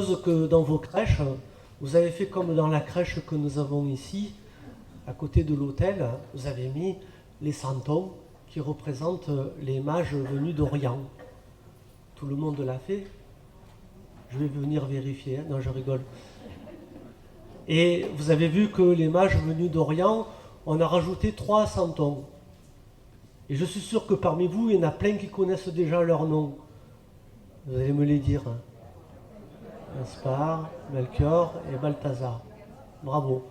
Que dans vos crèches, vous avez fait comme dans la crèche que nous avons ici, à côté de l'hôtel, vous avez mis les santons qui représentent les mages venus d'Orient. Tout le monde l'a fait. Je vais venir vérifier, hein. Non, je rigole. Et vous avez vu que les mages venus d'Orient, on a rajouté 3 santons. Et je suis sûr que parmi vous, il y en a plein qui connaissent déjà leur nom. Vous allez me les dire. Gaspard, Melchior et Balthazar. Bravo.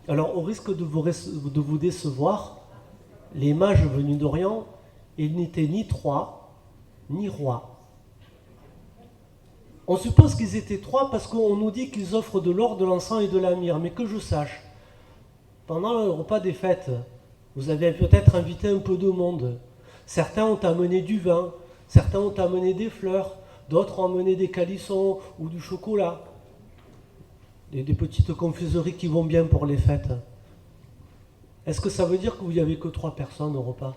Alors, au risque de vous décevoir, les mages venus d'Orient, ils n'étaient ni 3, ni rois. On suppose qu'ils étaient 3 parce qu'on nous dit qu'ils offrent de l'or, de l'encens et de la myrrhe. Mais que je sache, pendant le repas des fêtes, vous avez peut-être invité un peu de monde. Certains ont amené du vin, certains ont amené des fleurs, d'autres ont amené des calissons ou du chocolat. Des petites confiseries qui vont bien pour les fêtes. Est-ce que ça veut dire que vous n'y avait que 3 personnes au repas?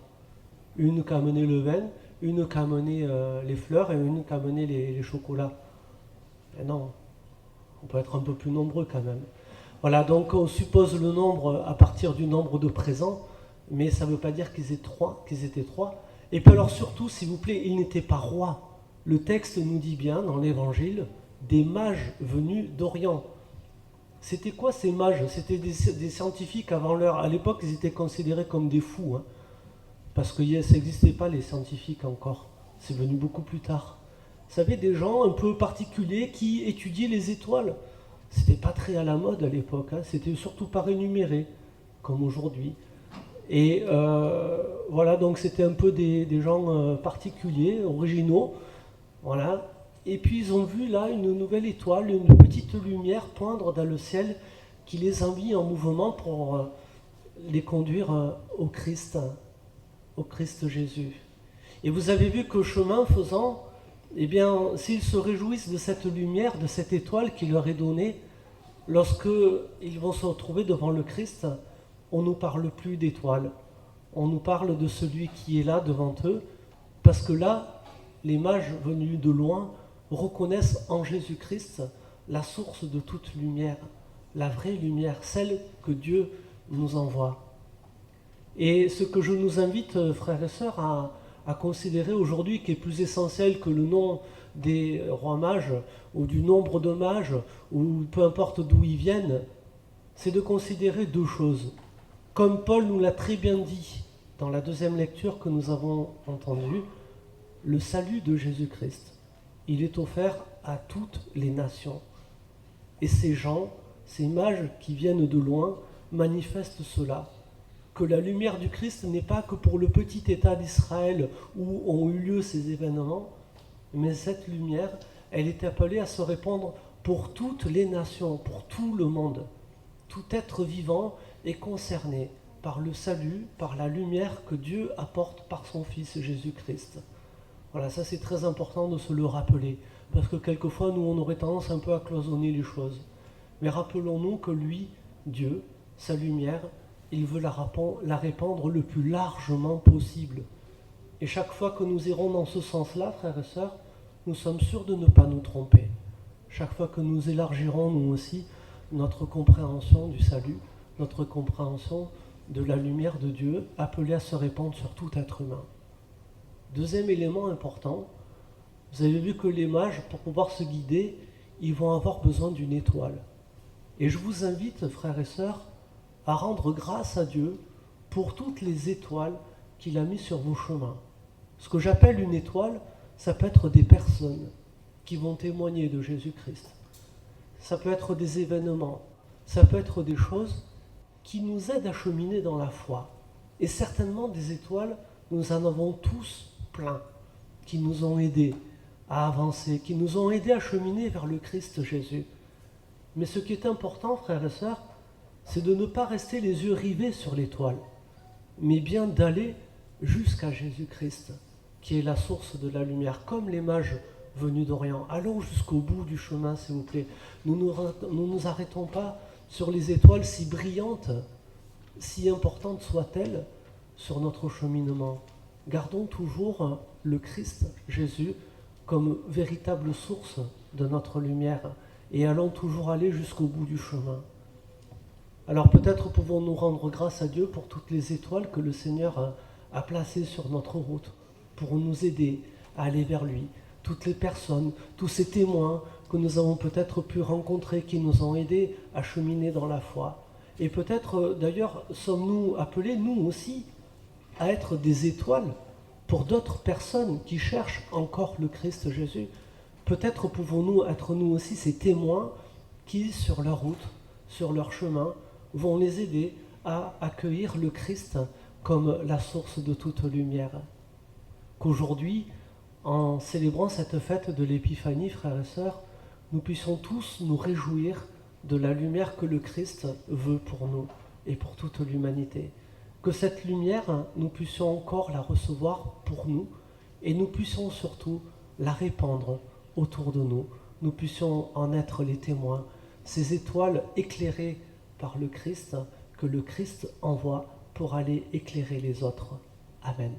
Une qui a amené le vin, une qui a amené les fleurs et une qui a amené les chocolats. Et non, on peut être un peu plus nombreux quand même. Voilà, donc on suppose le nombre à partir du nombre de présents, mais ça ne veut pas dire qu'ils étaient 3. Et puis alors surtout, s'il vous plaît, ils n'étaient pas rois. Le texte nous dit bien dans l'Évangile, des mages venus d'Orient. C'était quoi ces mages? C'était des scientifiques avant l'heure. À l'époque, ils étaient considérés comme des fous, hein, parce que ça n'existait pas les scientifiques encore. C'est venu beaucoup plus tard. Vous savez, des gens un peu particuliers qui étudiaient les étoiles. C'était pas très à la mode à l'époque, hein. C'était surtout pas rémunéré, comme aujourd'hui. Et voilà, donc c'était un peu des gens particuliers, originaux. Voilà. Et puis ils ont vu là une nouvelle étoile, une petite lumière poindre dans le ciel qui les a mis en mouvement pour les conduire au Christ Jésus. Et vous avez vu que chemin faisant, eh bien, s'ils se réjouissent de cette lumière, de cette étoile qui leur est donnée, lorsque ils vont se retrouver devant le Christ, on ne nous parle plus d'étoile, on nous parle de celui qui est là devant eux, parce que là, les mages venus de loin reconnaissent en Jésus-Christ la source de toute lumière, la vraie lumière, celle que Dieu nous envoie. Et ce que je nous invite, frères et sœurs, à considérer aujourd'hui, qui est plus essentiel que le nom des rois mages, ou du nombre de mages, ou peu importe d'où ils viennent, c'est de considérer 2 choses. Comme Paul nous l'a très bien dit dans la 2e lecture que nous avons entendue, le salut de Jésus-Christ, il est offert à toutes les nations. Et ces gens, ces mages qui viennent de loin, manifestent cela, que la lumière du Christ n'est pas que pour le petit État d'Israël où ont eu lieu ces événements, mais cette lumière, elle est appelée à se répandre pour toutes les nations, pour tout le monde. Tout être vivant est concerné par le salut, par la lumière que Dieu apporte par son Fils Jésus-Christ. Voilà, ça c'est très important de se le rappeler, parce que quelquefois nous on aurait tendance un peu à cloisonner les choses. Mais rappelons-nous que lui, Dieu, sa lumière, il veut la répandre le plus largement possible. Et chaque fois que nous irons dans ce sens-là, frères et sœurs, nous sommes sûrs de ne pas nous tromper. Chaque fois que nous élargirons nous aussi notre compréhension du salut, notre compréhension de la lumière de Dieu, appelée à se répandre sur tout être humain. 2e élément important, vous avez vu que les mages, pour pouvoir se guider, ils vont avoir besoin d'une étoile. Et je vous invite, frères et sœurs, à rendre grâce à Dieu pour toutes les étoiles qu'il a mises sur vos chemins. Ce que j'appelle une étoile, ça peut être des personnes qui vont témoigner de Jésus-Christ. Ça peut être des événements, ça peut être des choses qui nous aident à cheminer dans la foi. Et certainement des étoiles, nous en avons tous plein, qui nous ont aidés à avancer, qui nous ont aidés à cheminer vers le Christ Jésus. Mais ce qui est important, frères et sœurs, c'est de ne pas rester les yeux rivés sur l'étoile, mais bien d'aller jusqu'à Jésus-Christ, qui est la source de la lumière, comme les mages venus d'Orient. Allons jusqu'au bout du chemin, s'il vous plaît. Nous ne nous arrêtons pas sur les étoiles si brillantes, si importantes soient-elles, sur notre cheminement. Gardons toujours le Christ, Jésus, comme véritable source de notre lumière et allons toujours aller jusqu'au bout du chemin. Alors peut-être pouvons-nous rendre grâce à Dieu pour toutes les étoiles que le Seigneur a placées sur notre route pour nous aider à aller vers lui. Toutes les personnes, tous ces témoins que nous avons peut-être pu rencontrer qui nous ont aidés à cheminer dans la foi. Et peut-être d'ailleurs sommes-nous appelés, nous aussi, à être des étoiles pour d'autres personnes qui cherchent encore le Christ Jésus. Peut-être pouvons-nous être nous aussi ces témoins qui, sur leur route, sur leur chemin, vont les aider à accueillir le Christ comme la source de toute lumière. Qu'aujourd'hui, en célébrant cette fête de l'Épiphanie, frères et sœurs, nous puissions tous nous réjouir de la lumière que le Christ veut pour nous et pour toute l'humanité. Que cette lumière, nous puissions encore la recevoir pour nous et nous puissions surtout la répandre autour de nous. Nous puissions en être les témoins, ces étoiles éclairées par le Christ que le Christ envoie pour aller éclairer les autres. Amen.